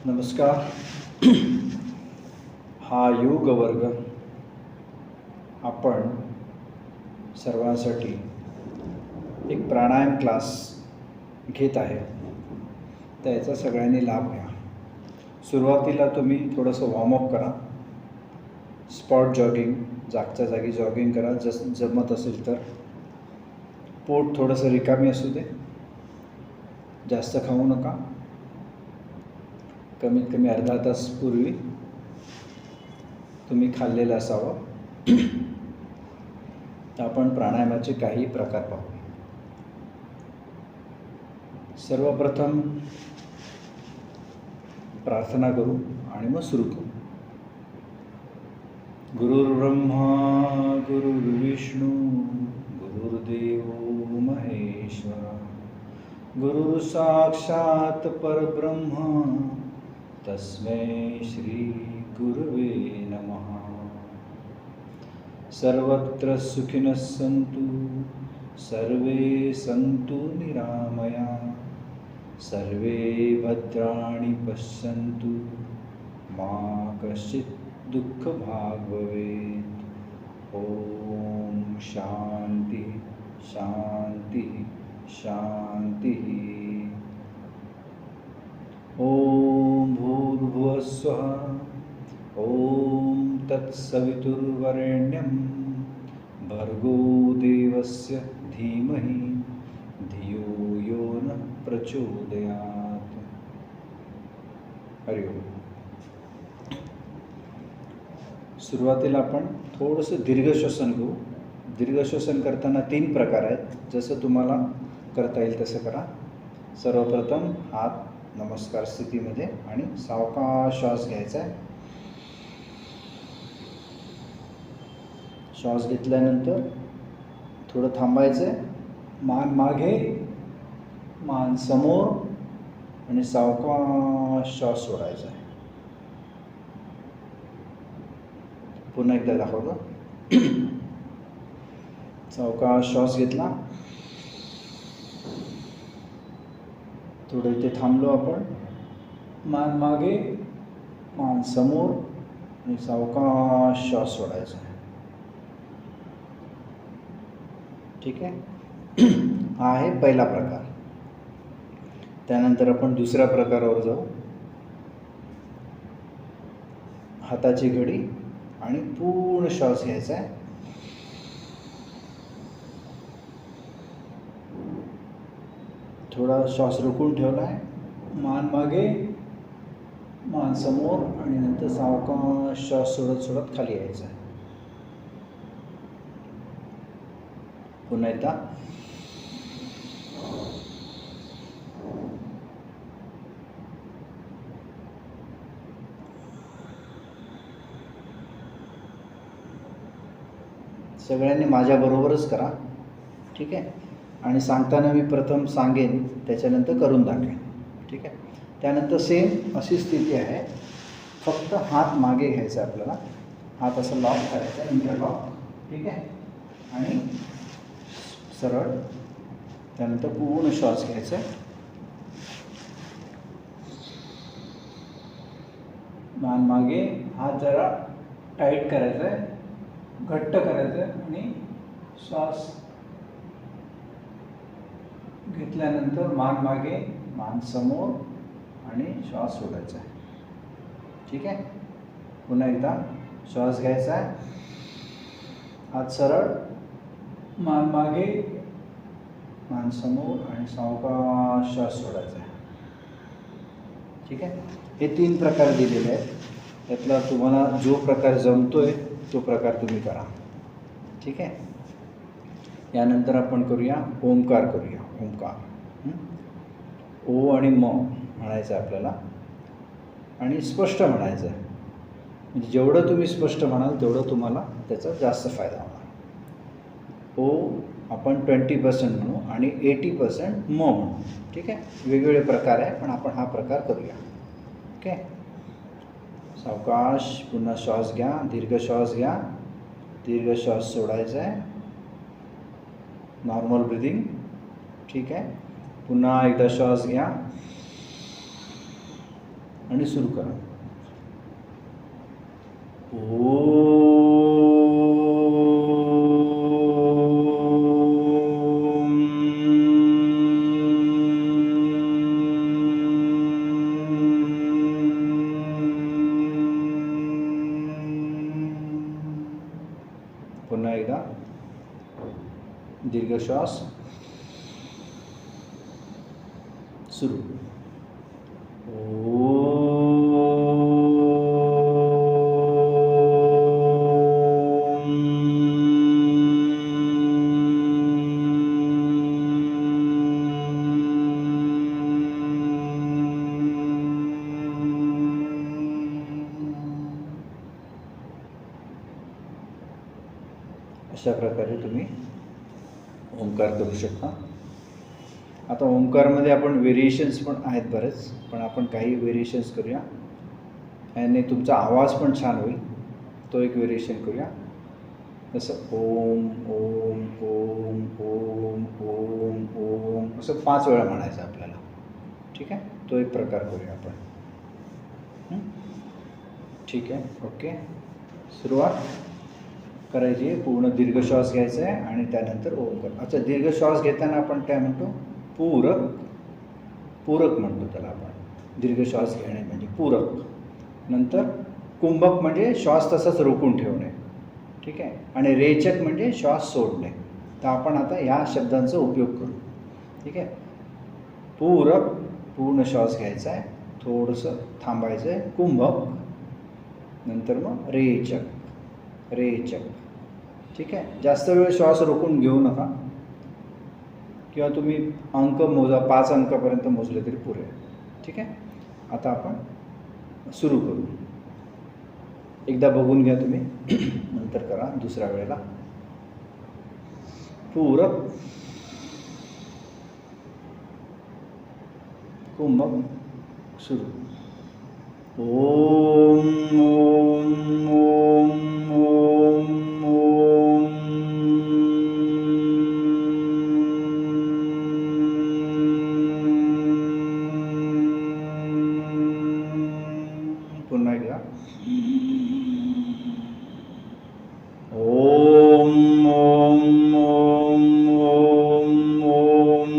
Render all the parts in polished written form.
नमस्कार. हा योग वर्ग आपण सर्वांसाठी एक प्राणायाम क्लास घेत आहे. तर याचा सगळ्यांनी लाभ घ्या. सुरुवातीला तुम्ही थोडंसं वॉर्मअप करा. स्पॉट जॉगिंग, जागच्या जागी जॉगिंग करा जमत असेल तर. पोट थोडंसं रिकामी असू दे, जास्त खाऊ नका. कमीत कमी अर्धा तास पूर्वी तुम्ही खाल्लेलं असावं. तर आपण प्राणायामाचे काही प्रकार पाहू. सर्वप्रथम प्रार्थना करू आणि मग सुरू करू. गुरुर्ब्रह्मा गुरुर्विष्णू गुरुर्देव महेश्वरा गुरुः साक्षात् परब्रह्म तस्मै श्री गुरुवे नमः. सर्वत्र सुखिनः सन्तु सर्वे सन्तु निरामया सर्वे भद्राणि पश्यन्तु मा कश्चित् दुःखभाग् भवेत्. ओम शांति शांति शांति. ओम भूर्भुवस्सुः ओम तत्सवितुर्वरेण्यं भर्गो देवस्य धीमहि धियो यो न प्रचोदयात्. हरि ओम. सुरुवातीला आपण थोडंसं दीर्घ श्वसन घेऊ. दीर्घ श्वसन करताना 3 प्रकार आहेत. जसं तुम्हाला करता येईल तसं करा. सर्वप्रथम हात नमस्कार स्थितीमध्ये आणि सावकाश श्वास घ्यायचा आहे. श्वास घेतल्यानंतर थोडं थांबायचं आहे. मान मागे, मान समोर आणि सावकाश श्वास सोडायचा आहे. पुन्हा एकदा दाखवतो. सावकाश श्वास घेतला. थोडं इथे थांबलो आपण. मान मागे, मान समोर आणि सावकाश श्वास सोडायचा आहे. ठीक आहे. हा आहे पहिला प्रकार. त्यानंतर आपण दुसऱ्या प्रकारावर जाऊ. हाताची घडी आणि पूर्ण श्वास घ्यायचा आहे. थोडा श्वास रोखून ठेवला आहे. मान मागे, मान समोर आणि नंतर सावकाश श्वास सोडत सोडत खाली यायचा आहे. पुन्हा एकदा. सगळ्यांनी माझ्याबरोबरच करा. ठीक आहे. आणि सांगताना मी प्रथम सांगेन, त्याच्यानंतर करून दाखवेन. ठीक आहे. त्यानंतर सेम अशी स्थिती आहे. फक्त हात मागे घ्यायचा आहे आपल्याला. हात असं लॉक करायचा आहे, इंटरलॉक. ठीक आहे. आणि सरळ. त्यानंतर पूर्ण श्वास घ्यायचा आहे. मान मागे, हात जरा टाईट करायचा आहे, घट्ट करायचं आहे आणि श्वास घेतल्यानंतर मान मागे, मान समोर आणि श्वास सोडायचा आहे. ठीक आहे. पुन्हा एकदा श्वास घ्यायचा आहे. हात सरळ, मान मागे, मान समोर आणि सावकाश श्वास सोडायचा आहे. ठीक आहे. हे 3 प्रकार दिलेले आहेत. त्यातला तुम्हाला जो प्रकार जमतोय तो प्रकार तुम्ही करा. ठीक आहे. यानंतर आपण करूया ओंकार करूया. ओंकार. ओ आणि म म्हणायचं आहे आपल्याला आणि स्पष्ट म्हणायचं आहे. म्हणजे जेवढं तुम्ही स्पष्ट म्हणाल तेवढं तुम्हाला त्याचा जास्त फायदा होणार. ओ आपण 20% म्हणू आणि 80% म म्हणू. ठीक आहे. वेगवेगळे प्रकार आहे पण आपण हा प्रकार करूया. ओके. सावकाश. पुन्हा श्वास घ्या. दीर्घ श्वास घ्या. दीर्घ श्वास सोडायचा आहे. Normal breathing. ठीक आहे. पुन्हा एकदा श्वास घ्या. आणि सुरू करा. पुन्हा एकदा दीर्घ श्वास सुरू. अशा प्रकारे तुम्ही ओंकार करू शकता. आता ओंकारमध्ये आपण व्हेरिएशन्स पण आहेत बरेच, पण आपण काही व्हेरिएशन्स करूया. याने तुमचा आवाज पण छान होईल. तो एक व्हेरिएशन करूया. जसं ओम ओम ओम ओम ओम ओम असं 5 वेळा म्हणायचं आपल्याला. ठीक आहे, तो एक प्रकार करूया आपण. ठीक आहे, ओके. सुरुवात करायची आहे. पूर्ण दीर्घ श्वास घ्यायचा आहे आणि त्यानंतर ओंकार. अच्छा, दीर्घ श्वास घेताना आपण काय म्हणतो? पूरक. पूरक म्हणतो त्याला आपण. दीर्घ श्वास घेणे म्हणजे पूरक. नंतर कुंभक म्हणजे श्वास तसाच रोखून ठेवणे. ठीक आहे. आणि रेचक म्हणजे श्वास सोडणे. तर आपण आता ह्या शब्दांचा उपयोग करू. ठीक आहे. पूरक, पूर्ण श्वास घ्यायचा आहे, थोडंसं थांबायचं आहे. कुंभक, नंतर मग रेचक. रेचक. ठीक आहे. जास्त वेळ श्वास रोखून घेऊ नका, किंवा तुम्ही अंक मोजा, 5 अंकापर्यंत मोजले तरी पुरे. ठीक आहे. आता आपण सुरू करू. एकदा बघून घ्या तुम्ही, नंतर करा दुसऱ्या वेळेला. पूरक, कुंभक, सुरू. ओम ओम ओम ओम ओम. पुन्हा एकदा. ओम ओम ओम ओम ओम.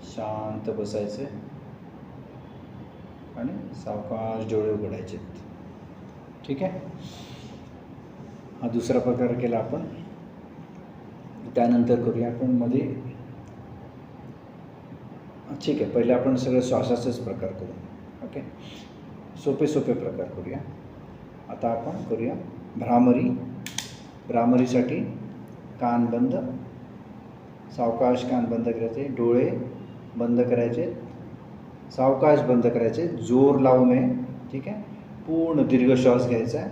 शांत बसायचे आणि सावकाश डोळे उघडायचे. ठीक आहे. हा दुसरा प्रकार केला आपण. त्यानंतर करूया आपण मध्ये. ठीक आहे, पहिले आपण सगळं श्वासाचेच प्रकार करू. ओके, सोपे सोपे प्रकार करूया. आता आपण करूया भ्रामरी. भ्रामरीसाठी कान बंद, सावकाश कान बंद करायचे, डोळे बंद करायचे, सावकाश बंद करायचे, जोर लावू नये. ठीक आहे. पूर्ण दीर्घ श्वास घ्यायचा आहे,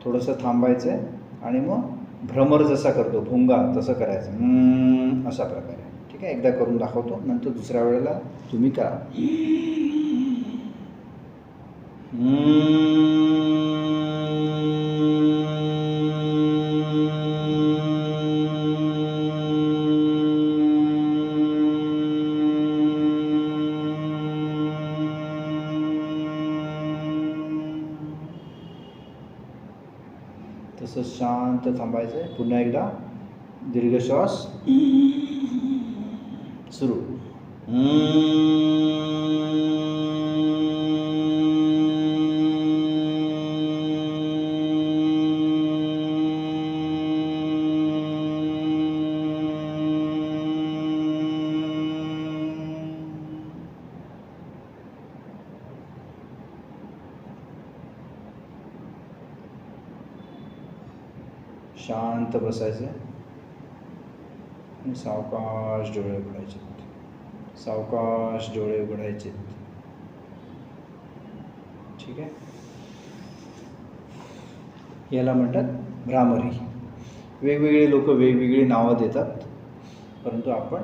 थोडंसं थांबायचं आहे आणि मग भ्रमर जसा करतो भुंगा तसं करायचं, अशा प्रकारे. ठीक आहे. एकदा करून दाखवतो, नंतर दुसऱ्या वेळेला तुम्ही करा. तसं शांत थांबायचं आहे. पुन्हा एकदा दीर्घ श्वास सुरू. शांत बसायचं आणि सावकाश डोळे उघडायचे. सावकाश डोळे उघडायचे. ठीक आहे. याला म्हणतात भ्रामरी. वेगवेगळे लोक वेगवेगळी नावं देतात, परंतु आपण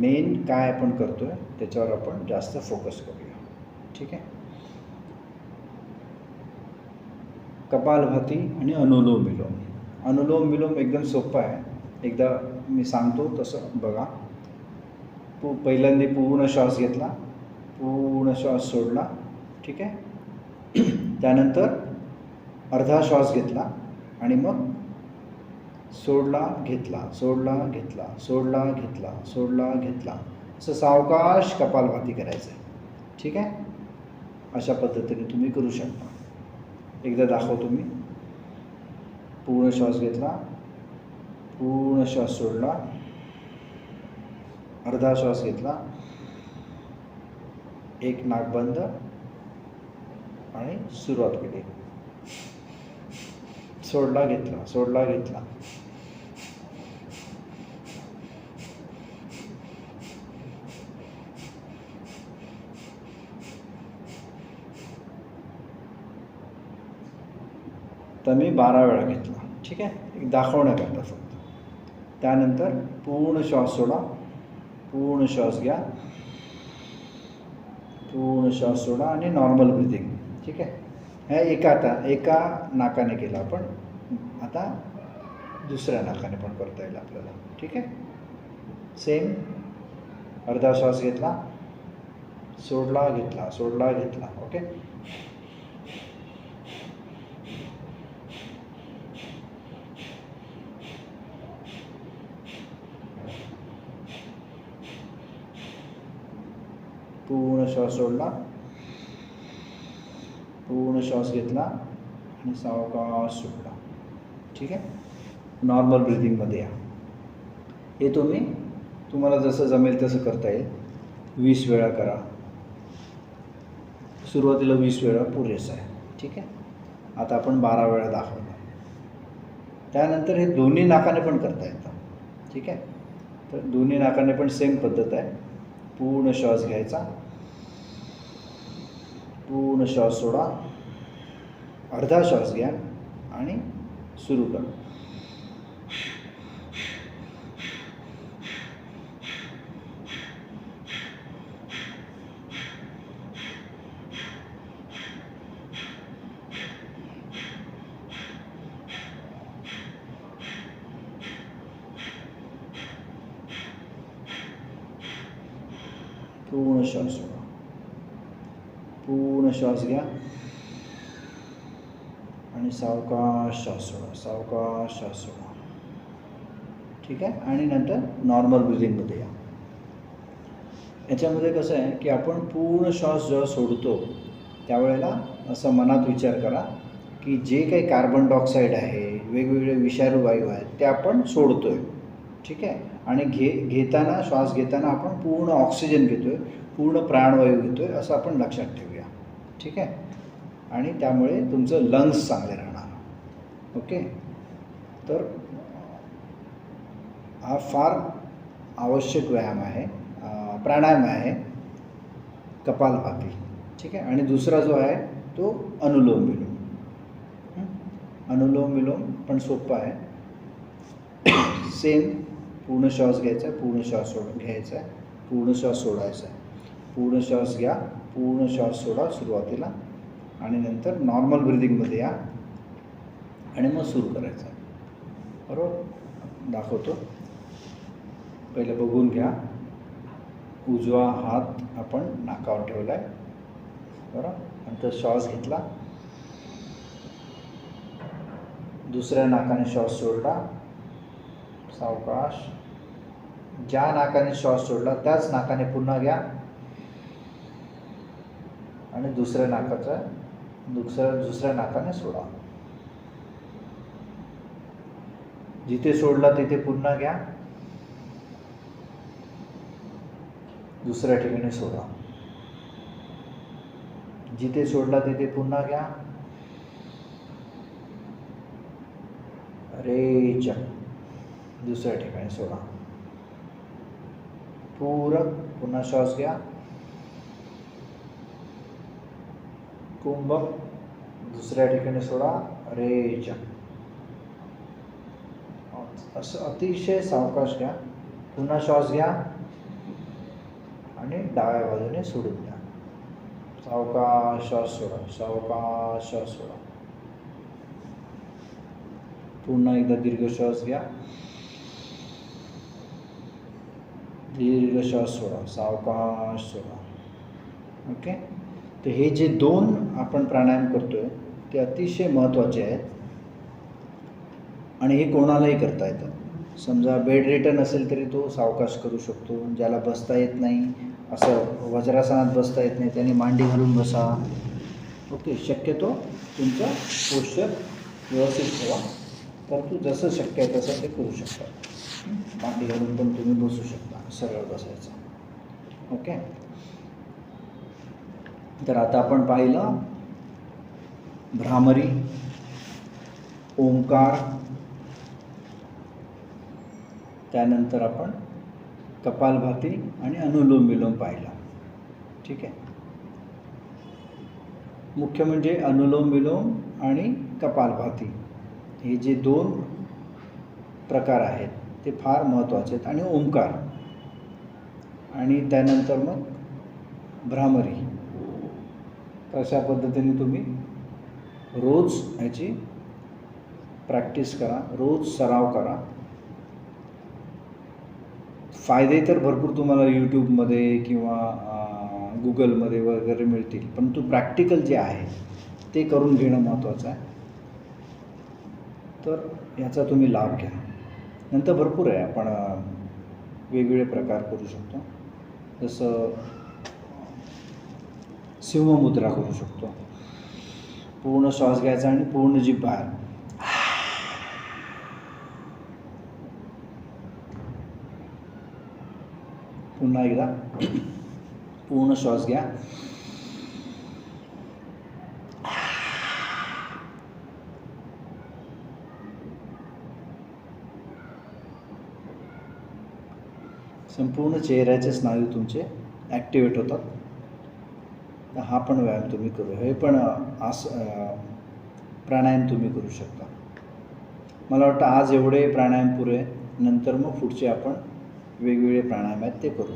मेन काय आपण करतोय त्याच्यावर आपण जास्त फोकस करूया. ठीक आहे. कपालभाती आणि अनुलोम विलोम. अनुलोम विलोम एकदम सोपं आहे, एकदा मी सांगतो तसं बघा. पहिल्यांदा पूर्ण श्वास घेतला, पूर्ण श्वास सोडला, ठीक आहे. त्यानंतर अर्धा श्वास घेतला आणि मग सोडला घेतला, सोडला घेतला, सोडला घेतला, सोडला घेतला, असं सावकाश कपालभाती करायचं आहे, ठीक आहे. अशा पद्धतीने तुम्ही करू शकता. एकदा दाखवतो मी. पूर्ण श्वास घेतला, पूर्ण श्वास सोडला, अर्धा श्वास घेतला, एक नाक बंद आणि सुरुवात केली. सोडला घेतला, सोडला घेतला. तर मी 12 वेळा घेतला, ठीक आहे, एक दाखवण्याकरता फक्त. त्यानंतर पूर्ण श्वास सोडा, पूर्ण श्वास घ्या, पूर्ण श्वास सोडा आणि नॉर्मल ब्रिथिंग, ठीक आहे. हे एका नाकाने केलं आपण, आता दुसऱ्या नाकाने पण करता येईल आपल्याला, ठीक आहे. सेम अर्धा श्वास घेतला, सोडला घेतला, सोडला घेतला, ओके. पूर्ण श्वास सोडला, पूर्ण श्वास घेतला आणि सावकाश सोडला, ठीक आहे. नॉर्मल ब्रिथिंगमध्ये या. हे तुम्हाला जसं जमेल तसं करता येईल. 20 वेळा करा. सुरुवातीला 20 वेळा पुरेसं आहे, ठीक आहे. आता आपण 12 वेळा दाखवलं. त्यानंतर हे दोन्ही नाकाने पण करता येतं, ठीक आहे. तर दोन्ही नाकाने पण सेम पद्धत आहे. पूर्ण श्वास घ्यायचा, पूर्ण श्वास सोडा, अर्धा श्वास घ्या आणि सुरू करा. पूर्ण श्वास सोडा, पूर्ण श्वास घ्या आणि सावकाश श्वास सोडा, सावकाश श्वास सोडा, ठीक आहे. आणि नंतर नॉर्मल ब्रिथिंगमध्ये या. याच्यामध्ये कसं आहे की आपण पूर्ण श्वास जेव्हा सोडतो त्यावेळेला असं मनात विचार करा की जे काही कार्बन डायऑक्साईड आहे, वेगवेगळे विषारी वायू आहेत, ते आपण सोडतो आहे, ठीक आहे. आणि घेताना श्वास घेताना आपण पूर्ण ऑक्सिजन घेतो आहे, पूर्ण प्राणवायू घेतो आहे, असं आपण लक्षात ठेवूया, ठीक आहे. आणि त्यामुळे तुमचं लंग्स चांगले राहणार, ओके. तर हा फार आवश्यक व्यायाम आहे, प्राणायाम आहे, कपालभाती, ठीक आहे. आणि दुसरा जो आहे तो अनुलोम विलोम. अनुलोम विलोम पण सोपं आहे. सेम पूर्ण श्वास घ्यायचा आहे, पूर्ण श्वास घ्यायचा आहे, पूर्ण श्वास सोडायचा आहे. पूर्ण श्वास घ्या, पूर्ण श्वास सोडा सुरुवातीला आणि नंतर नॉर्मल ब्रिथिंगमध्ये या आणि मग सुरू करायचं आहे, बरोबर. दाखवतो. पहिले बघून घ्या. उजवा हात आपण नाकावर ठेवला आहे, बरोबर. नंतर श्वास घेतला, दुसऱ्या नाकाने श्वास सोडला, सावकाश. ज्या नाकाने श्वास सोडला त्याच नाकाने पुन्हा घ्या आणि दुसऱ्या नाकाने सोडा. जिथे सोडला तिथे पुन्हा घ्या, दुसऱ्या ठिकाणी सोडा. जिथे सोडला तिथे पुन्हा घ्या, रेचक, दुसऱ्या ठिकाणी सोडा. पूरक, पुन्हा श्वास घ्या, कुंभक, दुसऱ्या ठिकाणी सोडा, रेचक. असं अतिशय सावकाश घ्या. पुन्हा श्वास घ्या आणि डाव्या बाजूने सोडून द्या. सावकाश श्वास सोडा, सावकाश श्वास सोडा. पुन्हा एकदा दीर्घ श्वास घ्या, दीर्घ श्वास सोडा, सावकाश सोडा. ओके. तर हे जे 2 आपण प्राणायाम करतोय ते अतिशय महत्त्वाचे आहेत आणि हे कोणालाही करता येतं. समजा बेड रिटर्न असेल तरी तो सावकाश करू शकतो. ज्याला बसता येत नाही, असं वज्रासनात बसता येत नाही, त्यांनी मांडी घालून बसा. ओके. शक्यतो तुमचं पोश्चर व्यवस्थित ठेवा, परंतु जसं शक्य आहे तसं ते करू शकता. मांडी घालून पण तुम्ही बसू शकता, सरळ बसायचं. ओके. तर आता आपण पाहिलं भ्रामरी, ओंकार, त्यानंतर आपण कपालभाती आणि अनुलोम विलोम पाहिला. ठीक आहे. मुख्य म्हणजे अनुलोम विलोम आणि कपालभाती हे जे 2 प्रकार आहेत ते फार महत्त्वाचे आहेत. आणि ओंकार आणि त्यानंतर मग भ्रामरी. अशा पद्धतीने तुम्ही रोज ह्याची प्रॅक्टिस करा, रोज सराव करा. फायदे तर भरपूर तुम्हाला यूट्यूबमध्ये किंवा गुगलमध्ये वगैरे मिळतील, परंतु प्रॅक्टिकल जे आहे ते करून घेणं महत्त्वाचं आहे. तर ह्याचा तुम्ही लाभ घ्या. नंतर भरपूर आहे, आपण वेगवेगळे प्रकार करू शकतो. जसं सिंहमुद्रा करू शकतो. पूर्ण श्वास घ्यायचा आणि पूर्ण जीभ बाहेर. पुन्हा एकदा पूर्ण श्वास घ्या, संपूर्ण चेहऱ्याचे स्नायू तुमचे ॲक्टिवेट होतात. हा पण व्यायाम तुम्ही करू, हे पण प्राणायाम तुम्ही करू शकता. मला वाटतं आज एवढे प्राणायाम पुरे, नंतर मग पुढचे आपण वेगवेगळे प्राणायाम आहेत ते करू.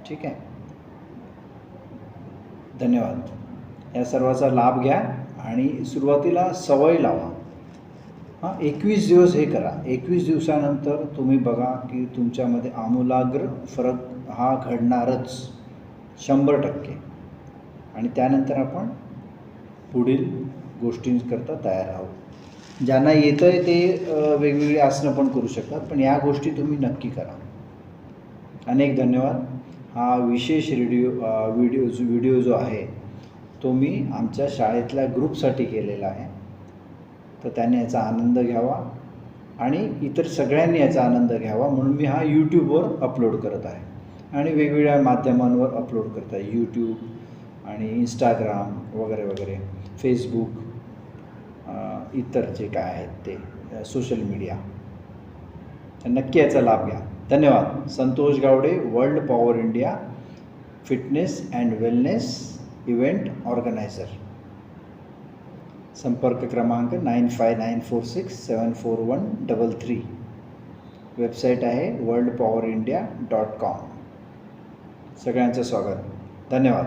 ठीक आहे. धन्यवाद. या सर्वाचा लाभ घ्या आणि सुरुवातीला सवय लावा. 21 दिवस हे करा. 21 दिवसानंतर तुम्ही बघा की तुमच्यामध्ये आमूलाग्र फरक हा घडणारच 100%. आणि त्यानंतर आपण पुढील गोष्टींकरता तयार आहोत. ज्यांना येतं आहे ते वेगवेगळी आसनं पण करू शकतात, पण या गोष्टी तुम्ही नक्की करा. अनेक धन्यवाद. हा विशेष व्हिडिओ जो आहे तो मी आमच्या शाळेतल्या ग्रुपसाठी केलेला आहे. तर त्याने याचा आनंद घ्यावा आणि इतर सगळ्यांनी याचा आनंद घ्यावा म्हणून मी हा यूट्यूबवर अपलोड करत आहे आणि वेगवेगळ्या माध्यमांवर अपलोड करत आहे. यूट्यूब आणि इंस्टाग्राम वगैरे वगैरे, फेसबुक, इतर जे काय आहेत ते सोशल मीडिया. नक्की याचा लाभ घ्या. धन्यवाद. Santosh Gawade, world power India fitness and wellness event organiser. संपर्क क्रमांक 9594674133. वेबसाईट आहे worldpowerindia.com. सगळ्यांचं स्वागत. धन्यवाद.